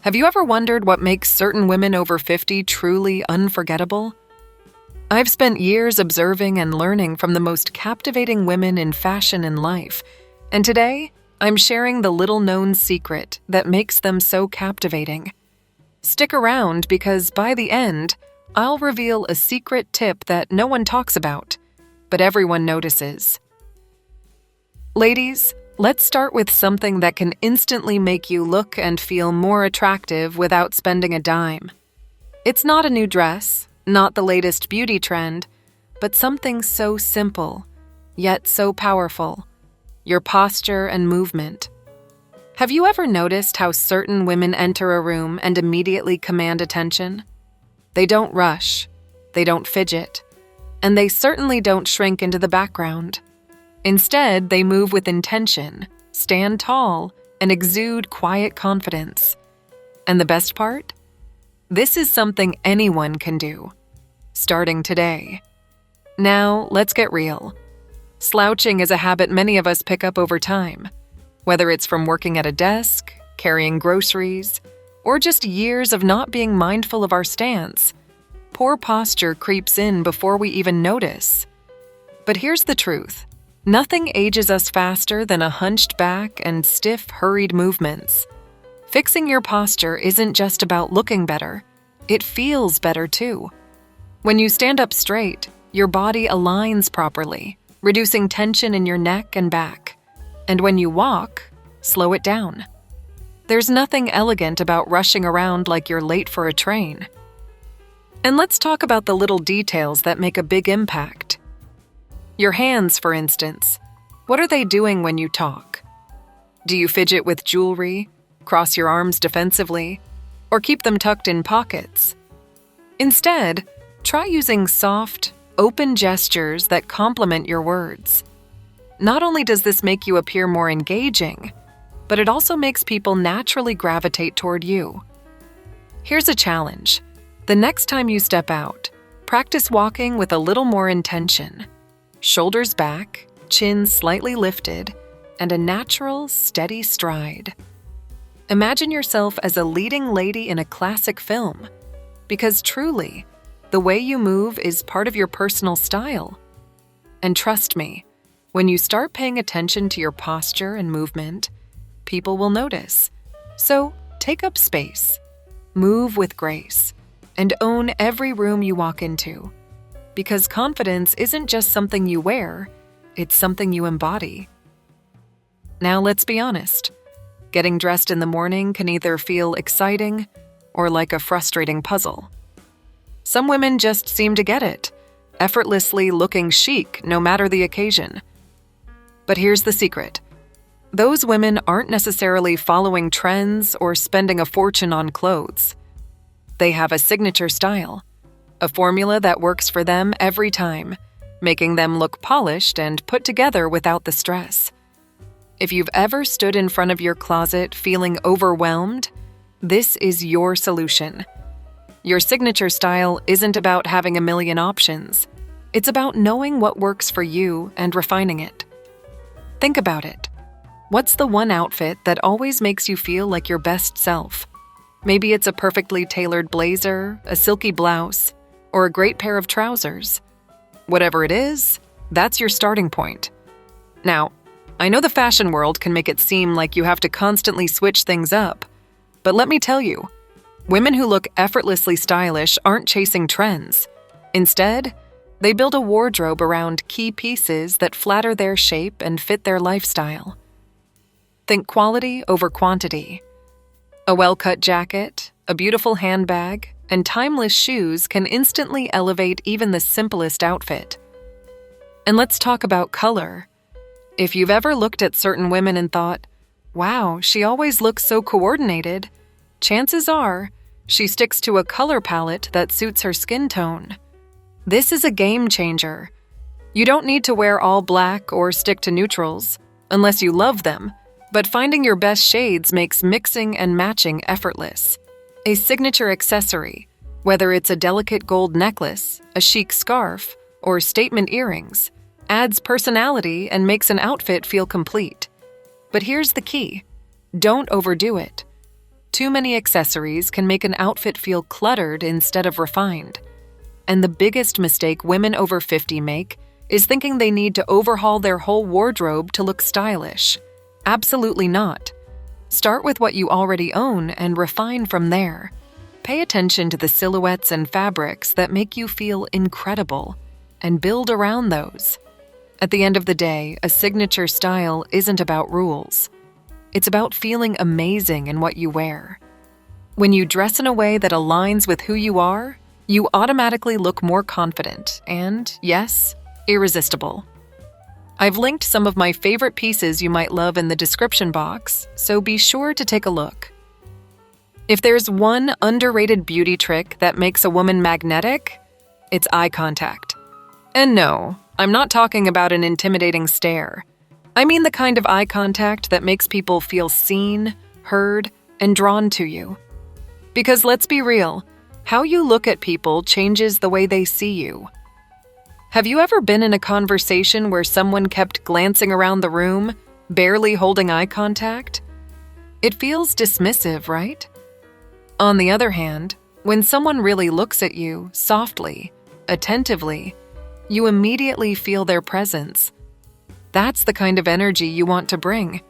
Have you ever wondered what makes certain women over 50 truly unforgettable? I've spent years observing and learning from the most captivating women in fashion and life, and today I'm sharing the little-known secret that makes them so captivating. Stick around because by the end, I'll reveal a secret tip that no one talks about, but everyone notices. Ladies, let's start with something that can instantly make you look and feel more attractive without spending a dime. It's not a new dress, not the latest beauty trend, but something so simple, yet so powerful: your posture and movement. Have you ever noticed how certain women enter a room and immediately command attention? They don't rush, they don't fidget, and they certainly don't shrink into the background. Instead, they move with intention, stand tall, and exude quiet confidence. And the best part? This is something anyone can do, starting today. Now, let's get real. Slouching is a habit many of us pick up over time, whether it's from working at a desk, carrying groceries, or just years of not being mindful of our stance. Poor posture creeps in before we even notice. But here's the truth. Nothing ages us faster than a hunched back and stiff, hurried movements. Fixing your posture isn't just about looking better. It feels better too. When you stand up straight, your body aligns properly, reducing tension in your neck and back. And when you walk, slow it down. There's nothing elegant about rushing around like you're late for a train. And let's talk about the little details that make a big impact. Your hands, for instance. What are they doing when you talk? Do you fidget with jewelry, cross your arms defensively, or keep them tucked in pockets? Instead, try using soft, open gestures that complement your words. Not only does this make you appear more engaging, but it also makes people naturally gravitate toward you. Here's a challenge. The next time you step out, practice walking with a little more intention. Shoulders back, chin slightly lifted, and a natural, steady stride. Imagine yourself as a leading lady in a classic film, because truly, the way you move is part of your personal style. And trust me, when you start paying attention to your posture and movement, people will notice. So take up space, move with grace, and own every room you walk into. Because confidence isn't just something you wear, it's something you embody. Now let's be honest. Getting dressed in the morning can either feel exciting or like a frustrating puzzle. Some women just seem to get it, effortlessly looking chic no matter the occasion. But here's the secret. Those women aren't necessarily following trends or spending a fortune on clothes. They have a signature style. A formula that works for them every time, making them look polished and put together without the stress. If you've ever stood in front of your closet feeling overwhelmed, this is your solution. Your signature style isn't about having a million options. It's about knowing what works for you and refining it. Think about it. What's the one outfit that always makes you feel like your best self? Maybe it's a perfectly tailored blazer, a silky blouse, or a great pair of trousers. Whatever it is, that's your starting point. Now, I know the fashion world can make it seem like you have to constantly switch things up, but let me tell you, women who look effortlessly stylish aren't chasing trends. Instead, they build a wardrobe around key pieces that flatter their shape and fit their lifestyle. Think quality over quantity. A well-cut jacket, a beautiful handbag, and timeless shoes can instantly elevate even the simplest outfit. And let's talk about color. If you've ever looked at certain women and thought, wow, she always looks so coordinated, chances are she sticks to a color palette that suits her skin tone. This is a game changer. You don't need to wear all black or stick to neutrals, unless you love them, but finding your best shades makes mixing and matching effortless. A signature accessory, whether it's a delicate gold necklace, a chic scarf, or statement earrings, adds personality and makes an outfit feel complete. But here's the key. Don't overdo it. Too many accessories can make an outfit feel cluttered instead of refined. And the biggest mistake women over 50 make is thinking they need to overhaul their whole wardrobe to look stylish. Absolutely not. Start with what you already own and refine from there. Pay attention to the silhouettes and fabrics that make you feel incredible, and build around those. At the end of the day, a signature style isn't about rules. It's about feeling amazing in what you wear. When you dress in a way that aligns with who you are, you automatically look more confident and, yes, irresistible. I've linked some of my favorite pieces you might love in the description box, so be sure to take a look. If there's one underrated beauty trick that makes a woman magnetic, it's eye contact. And no, I'm not talking about an intimidating stare. I mean the kind of eye contact that makes people feel seen, heard, and drawn to you. Because let's be real, how you look at people changes the way they see you. Have you ever been in a conversation where someone kept glancing around the room, barely holding eye contact? It feels dismissive, right? On the other hand, when someone really looks at you softly, attentively, you immediately feel their presence. That's the kind of energy you want to bring.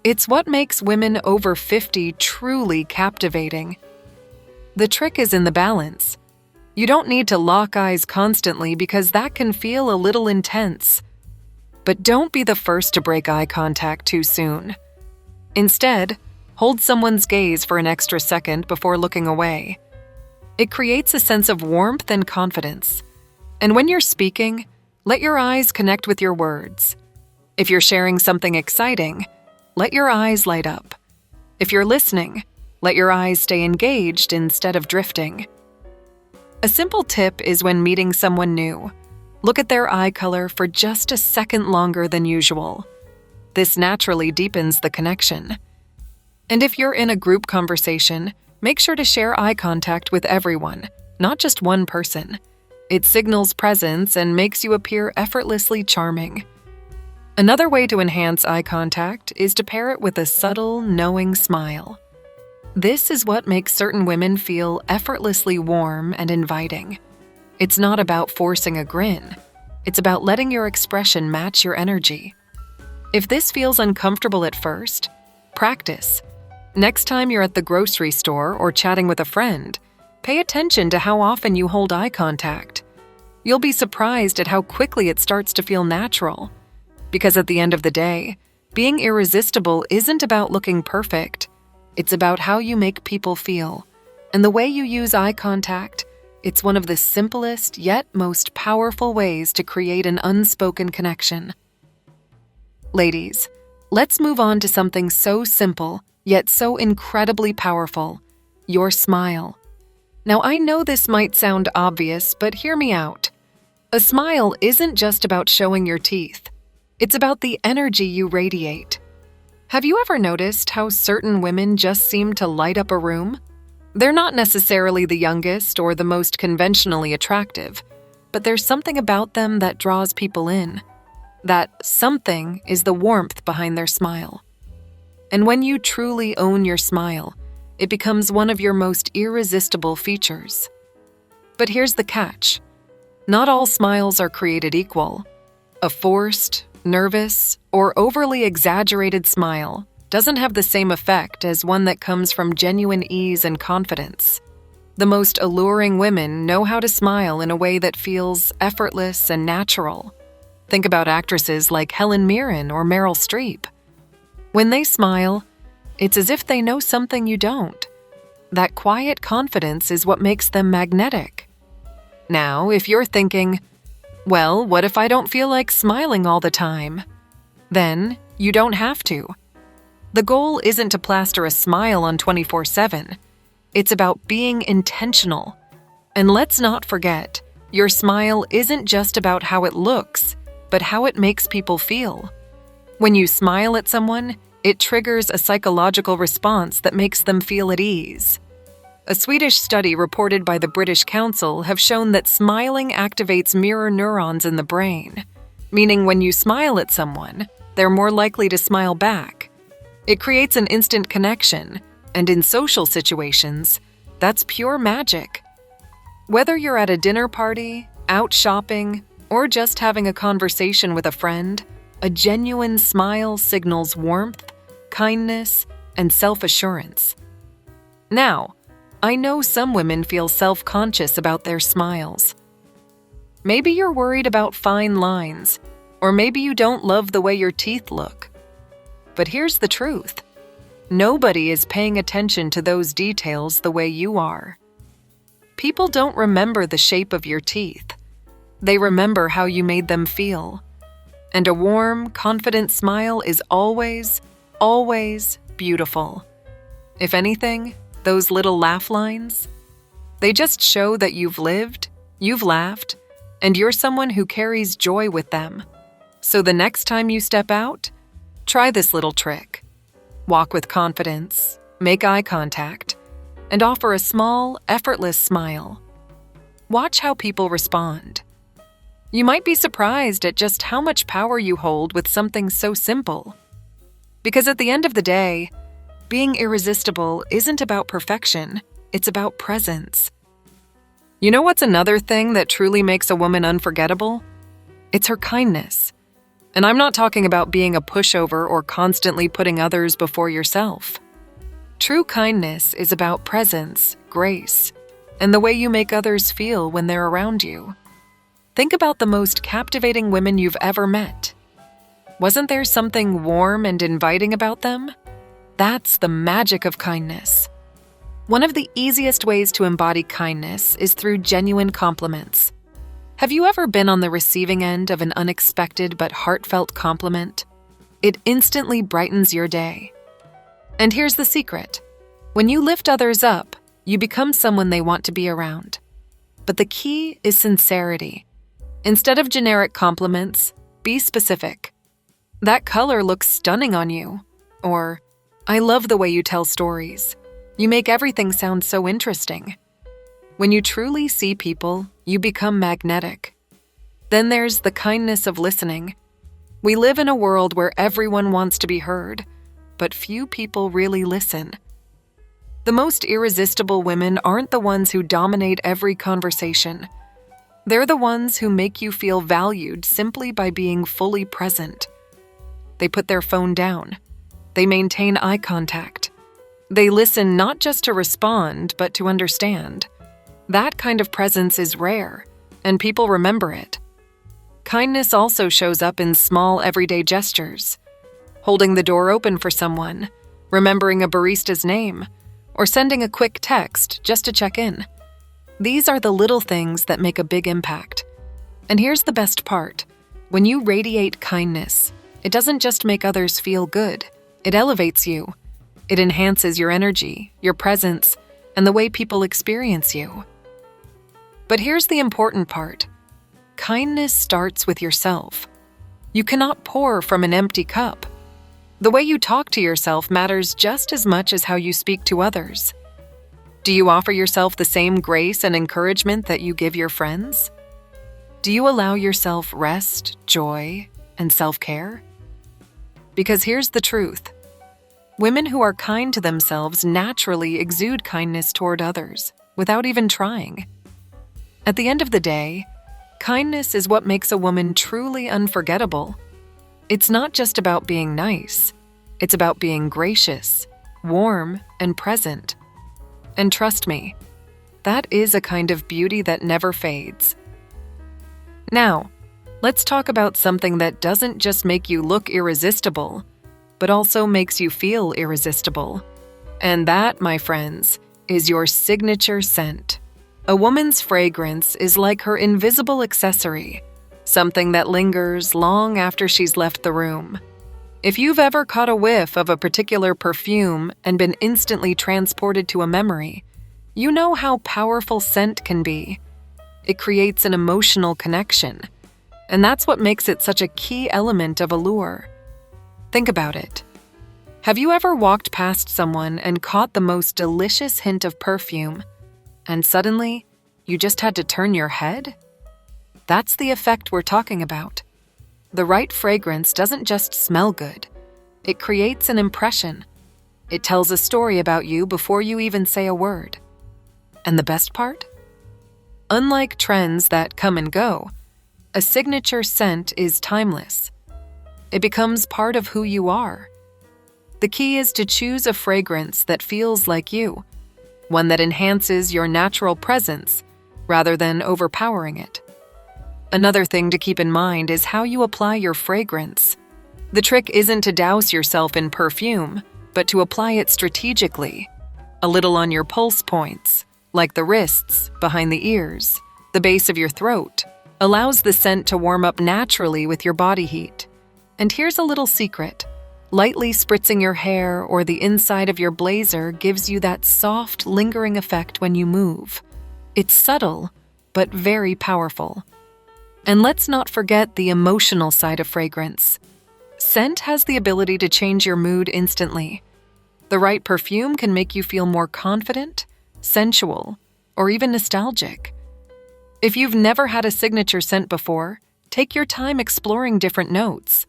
It's what makes women over 50 truly captivating. The trick is in the balance. You don't need to lock eyes constantly because that can feel a little intense. But don't be the first to break eye contact too soon. Instead, hold someone's gaze for an extra second before looking away. It creates a sense of warmth and confidence. And when you're speaking, let your eyes connect with your words. If you're sharing something exciting, let your eyes light up. If you're listening, let your eyes stay engaged instead of drifting. A simple tip is when meeting someone new, look at their eye color for just a second longer than usual. This naturally deepens the connection. And if you're in a group conversation, make sure to share eye contact with everyone, not just one person. It signals presence and makes you appear effortlessly charming. Another way to enhance eye contact is to pair it with a subtle, knowing smile. This is what makes certain women feel effortlessly warm and inviting. It's not about forcing a grin. It's about letting your expression match your energy. If this feels uncomfortable at first, practice. Next time you're at the grocery store or chatting with a friend, pay attention to how often you hold eye contact. You'll be surprised at how quickly it starts to feel natural. Because at the end of the day, being irresistible isn't about looking perfect. It's about how you make people feel. And the way you use eye contact, it's one of the simplest yet most powerful ways to create an unspoken connection. Ladies, let's move on to something so simple, yet so incredibly powerful: your smile. Now, I know this might sound obvious, but hear me out. A smile isn't just about showing your teeth. It's about the energy you radiate. Have you ever noticed how certain women just seem to light up a room? They're not necessarily the youngest or the most conventionally attractive, but there's something about them that draws people in. That something is the warmth behind their smile. And when you truly own your smile, it becomes one of your most irresistible features. But here's the catch. Not all smiles are created equal. A forced, nervous, or overly exaggerated smile doesn't have the same effect as one that comes from genuine ease and confidence. The most alluring women know how to smile in a way that feels effortless and natural. Think about actresses like Helen Mirren or Meryl Streep. When they smile, it's as if they know something you don't. That quiet confidence is what makes them magnetic. Now, if you're thinking, well, what if I don't feel like smiling all the time? Then, you don't have to. The goal isn't to plaster a smile on 24/7. It's about being intentional. And let's not forget, your smile isn't just about how it looks, but how it makes people feel. When you smile at someone, it triggers a psychological response that makes them feel at ease. A Swedish study reported by the British Council have shown that smiling activates mirror neurons in the brain, meaning when you smile at someone, they're more likely to smile back. It creates an instant connection, And in social situations, that's pure magic. Whether you're at a dinner party, out shopping, or just having a conversation with a friend, a genuine smile signals warmth, kindness, and self-assurance. Now, I know some women feel self-conscious about their smiles. Maybe you're worried about fine lines, or maybe you don't love the way your teeth look. But here's the truth. Nobody is paying attention to those details the way you are. People don't remember the shape of your teeth. They remember how you made them feel. And a warm, confident smile is always, always beautiful. If anything, those little laugh lines, they just show that you've lived, you've laughed, and you're someone who carries joy with them. So the next time you step out, try this little trick. Walk with confidence, make eye contact, and offer a small, effortless smile. Watch how people respond. You might be surprised at just how much power you hold with something so simple. Because at the end of the day, being irresistible isn't about perfection, it's about presence. You know what's another thing that truly makes a woman unforgettable? It's her kindness. And I'm not talking about being a pushover or constantly putting others before yourself. True kindness is about presence, grace, and the way you make others feel when they're around you. Think about the most captivating women you've ever met. Wasn't there something warm and inviting about them? That's the magic of kindness. One of the easiest ways to embody kindness is through genuine compliments. Have you ever been on the receiving end of an unexpected but heartfelt compliment? It instantly brightens your day. And here's the secret. When you lift others up, you become someone they want to be around. But the key is sincerity. Instead of generic compliments, be specific. That color looks stunning on you. Or, I love the way you tell stories. You make everything sound so interesting. When you truly see people, you become magnetic. Then there's the kindness of listening. We live in a world where everyone wants to be heard, but few people really listen. The most irresistible women aren't the ones who dominate every conversation. They're the ones who make you feel valued simply by being fully present. They put their phone down. They maintain eye contact. They listen not just to respond, but to understand. That kind of presence is rare, and people remember it. Kindness also shows up in small everyday gestures. Holding the door open for someone, remembering a barista's name, or sending a quick text just to check in. These are the little things that make a big impact. And here's the best part. When you radiate kindness, it doesn't just make others feel good. It elevates you. It enhances your energy, your presence, and the way people experience you. But here's the important part. Kindness starts with yourself. You cannot pour from an empty cup. The way you talk to yourself matters just as much as how you speak to others. Do you offer yourself the same grace and encouragement that you give your friends? Do you allow yourself rest, joy, and self-care? Because here's the truth. Women who are kind to themselves naturally exude kindness toward others, without even trying. At the end of the day, kindness is what makes a woman truly unforgettable. It's not just about being nice. It's about being gracious, warm, and present. And trust me, that is a kind of beauty that never fades. Now, let's talk about something that doesn't just make you look irresistible, but also makes you feel irresistible. And that, my friends, is your signature scent. A woman's fragrance is like her invisible accessory, something that lingers long after she's left the room. If you've ever caught a whiff of a particular perfume and been instantly transported to a memory, you know how powerful scent can be. It creates an emotional connection, and that's what makes it such a key element of allure. Think about it. Have you ever walked past someone and caught the most delicious hint of perfume, and suddenly, you just had to turn your head? That's the effect we're talking about. The right fragrance doesn't just smell good. It creates an impression. It tells a story about you before you even say a word. And the best part? Unlike trends that come and go, a signature scent is timeless. It becomes part of who you are. The key is to choose a fragrance that feels like you, one that enhances your natural presence rather than overpowering it. Another thing to keep in mind is how you apply your fragrance. The trick isn't to douse yourself in perfume, but to apply it strategically, a little on your pulse points, like the wrists, behind the ears, the base of your throat, allows the scent to warm up naturally with your body heat. And here's a little secret. Lightly spritzing your hair or the inside of your blazer gives you that soft, lingering effect when you move. It's subtle, but very powerful. And let's not forget the emotional side of fragrance. Scent has the ability to change your mood instantly. The right perfume can make you feel more confident, sensual, or even nostalgic. If you've never had a signature scent before, take your time exploring different notes.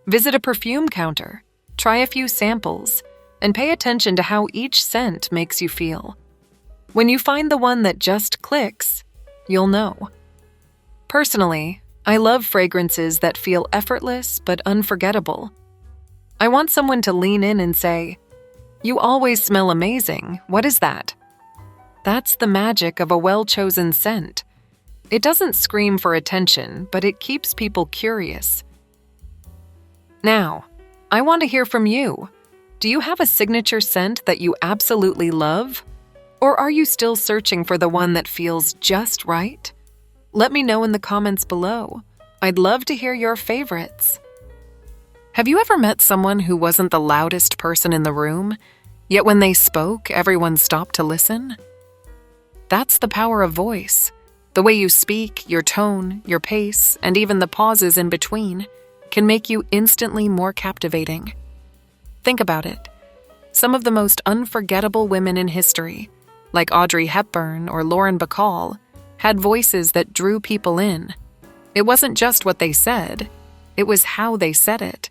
Visit a perfume counter, try a few samples, and pay attention to how each scent makes you feel. When you find the one that just clicks, you'll know. Personally, I love fragrances that feel effortless but unforgettable. I want someone to lean in and say, "You always smell amazing. What is that?" That's the magic of a well-chosen scent. It doesn't scream for attention, but it keeps people curious. Now, I want to hear from you. Do you have a signature scent that you absolutely love? Or are you still searching for the one that feels just right? Let me know in the comments below. I'd love to hear your favorites. Have you ever met someone who wasn't the loudest person in the room, yet when they spoke, everyone stopped to listen? That's the power of voice. The way you speak, your tone, your pace, and even the pauses in between can make you instantly more captivating. Think about it. Some of the most unforgettable women in history, like Audrey Hepburn or Lauren Bacall, had voices that drew people in. It wasn't just what they said, it was how they said it.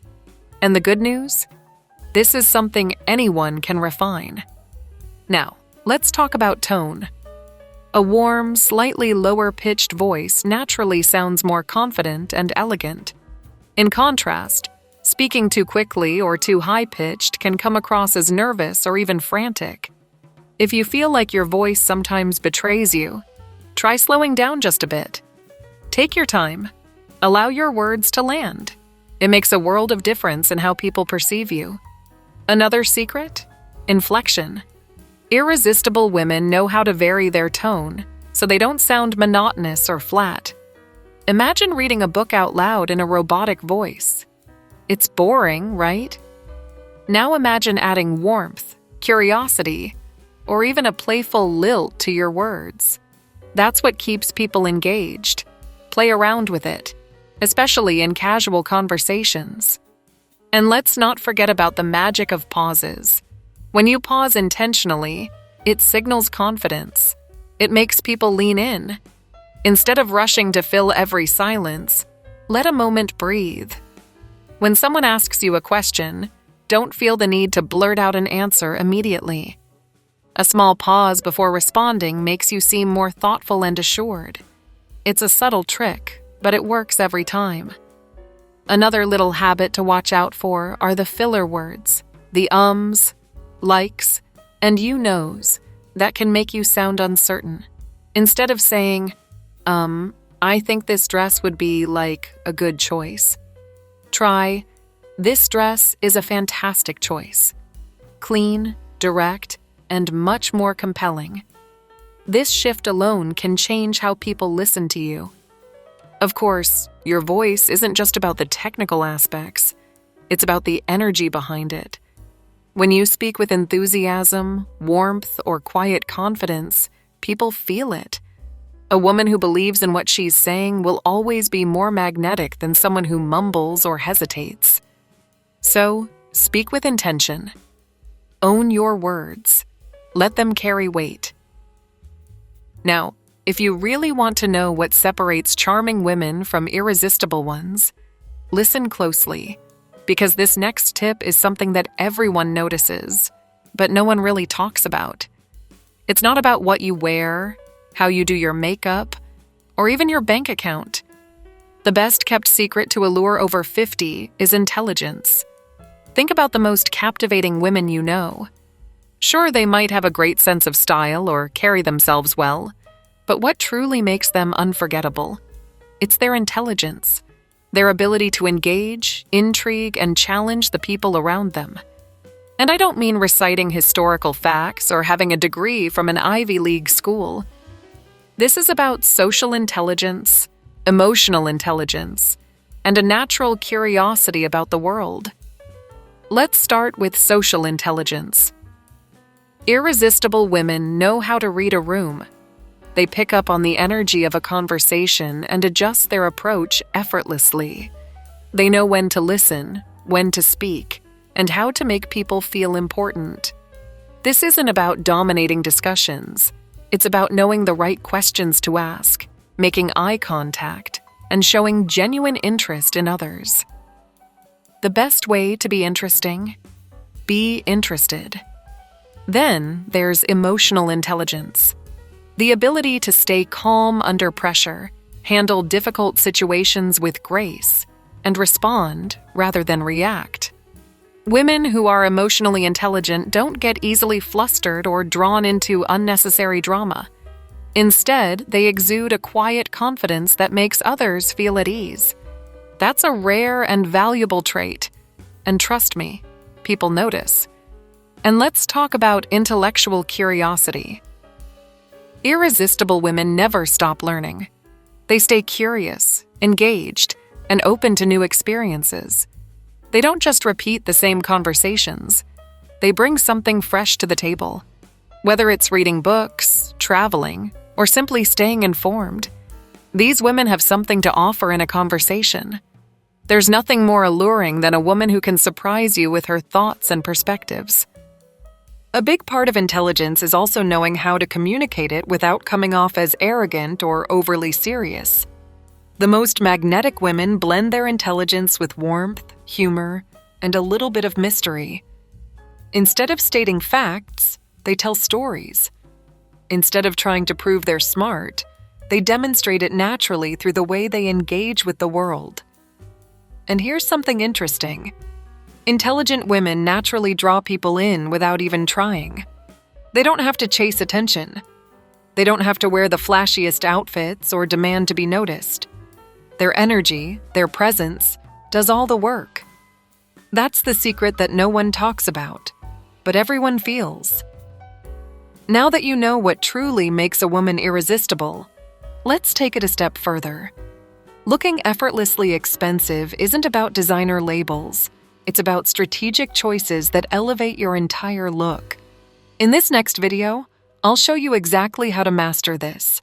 And the good news? This is something anyone can refine. Now, let's talk about tone. A warm, slightly lower-pitched voice naturally sounds more confident and elegant. In contrast, speaking too quickly or too high-pitched can come across as nervous or even frantic. If you feel like your voice sometimes betrays you, try slowing down just a bit. Take your time. Allow your words to land. It makes a world of difference in how people perceive you. Another secret? Inflection. Irresistible women know how to vary their tone so they don't sound monotonous or flat. Imagine reading a book out loud in a robotic voice. It's boring, right? Now imagine adding warmth, curiosity, or even a playful lilt to your words. That's what keeps people engaged. Play around with it, especially in casual conversations. And let's not forget about the magic of pauses. When you pause intentionally, it signals confidence. It makes people lean in. Instead of rushing to fill every silence, let a moment breathe. When someone asks you a question, don't feel the need to blurt out an answer immediately. A small pause before responding makes you seem more thoughtful and assured. It's a subtle trick, but it works every time. Another little habit to watch out for are the filler words, the ums, likes, and you knows that can make you sound uncertain. Instead of saying, I think this dress would be like a good choice. Try, this dress is a fantastic choice. Clean, direct, and much more compelling. This shift alone can change how people listen to you. Of course, your voice isn't just about the technical aspects. It's about the energy behind it. When you speak with enthusiasm, warmth, or quiet confidence, people feel it. A woman who believes in what she's saying will always be more magnetic than someone who mumbles or hesitates. So, speak with intention. Own your words. Let them carry weight. Now, if you really want to know what separates charming women from irresistible ones, listen closely, because this next tip is something that everyone notices, but no one really talks about. It's not about what you wear, how you do your makeup, or even your bank account. The best-kept secret to allure over 50 is intelligence. Think about the most captivating women you know. Sure, they might have a great sense of style or carry themselves well, but what truly makes them unforgettable? It's their intelligence, their ability to engage, intrigue, and challenge the people around them. And I don't mean reciting historical facts or having a degree from an Ivy League school. This is about social intelligence, emotional intelligence, and a natural curiosity about the world. Let's start with social intelligence. Irresistible women know how to read a room. They pick up on the energy of a conversation and adjust their approach effortlessly. They know when to listen, when to speak, and how to make people feel important. This isn't about dominating discussions. It's about knowing the right questions to ask, making eye contact, and showing genuine interest in others. The best way to be interesting? Be interested. Then there's emotional intelligence. The ability to stay calm under pressure, handle difficult situations with grace, and respond rather than react. Women who are emotionally intelligent don't get easily flustered or drawn into unnecessary drama. Instead, they exude a quiet confidence that makes others feel at ease. That's a rare and valuable trait. And trust me, people notice. And let's talk about intellectual curiosity. Irresistible women never stop learning. They stay curious, engaged, and open to new experiences. They don't just repeat the same conversations. They bring something fresh to the table. Whether it's reading books, traveling, or simply staying informed, these women have something to offer in a conversation. There's nothing more alluring than a woman who can surprise you with her thoughts and perspectives. A big part of intelligence is also knowing how to communicate it without coming off as arrogant or overly serious. The most magnetic women blend their intelligence with warmth, humor, and a little bit of mystery. Instead of stating facts, they tell stories. Instead of trying to prove they're smart, they demonstrate it naturally through the way they engage with the world. And here's something interesting. Intelligent women naturally draw people in without even trying. They don't have to chase attention. They don't have to wear the flashiest outfits or demand to be noticed. Their energy, their presence, does all the work. That's the secret that no one talks about, but everyone feels. Now that you know what truly makes a woman irresistible, let's take it a step further. Looking effortlessly expensive isn't about designer labels. It's about strategic choices that elevate your entire look. In this next video, I'll show you exactly how to master this.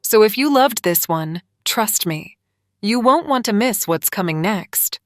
So if you loved this one, trust me, you won't want to miss what's coming next.